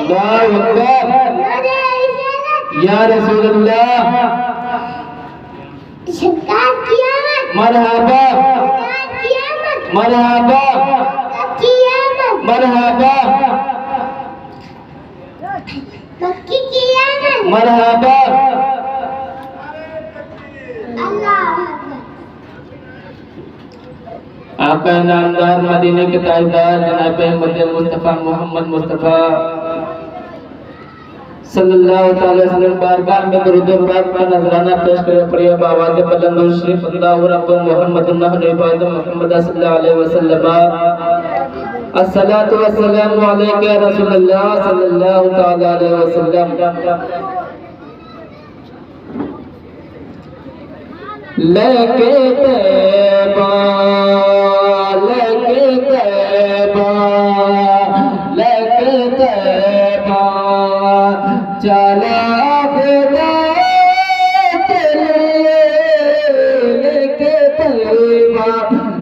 अल्लाहु अकबर या रसूलुल्लाह सरकार कियामत मरहबा कियामत मरहबा कियामत मरहबा मक्की कियामत मरहबा अल्लाह आपका नामदार मदीने के ताजदार जनाब अहमद मुस्तफ़ा मोहम्मद मुस्तफ़ा सल्लल्लाहु अलैहि वसल्लम बारगाह में दुरूद और पाक का नजराना पेश करे पढ़िए आवाज़ बुलंद और शरीफ अल्लाहु रब्बु मुहम्मदुन इबाद मुहम्मद सल्लल्लाहु अलैहि वसल्लम अस्सलातु वस्सलामु अलैका या रसूलल्लाह सल्लल्लाहु तआला अलैहि वसल्लम लेके तैबा लेके तैबा लेके तैबा चला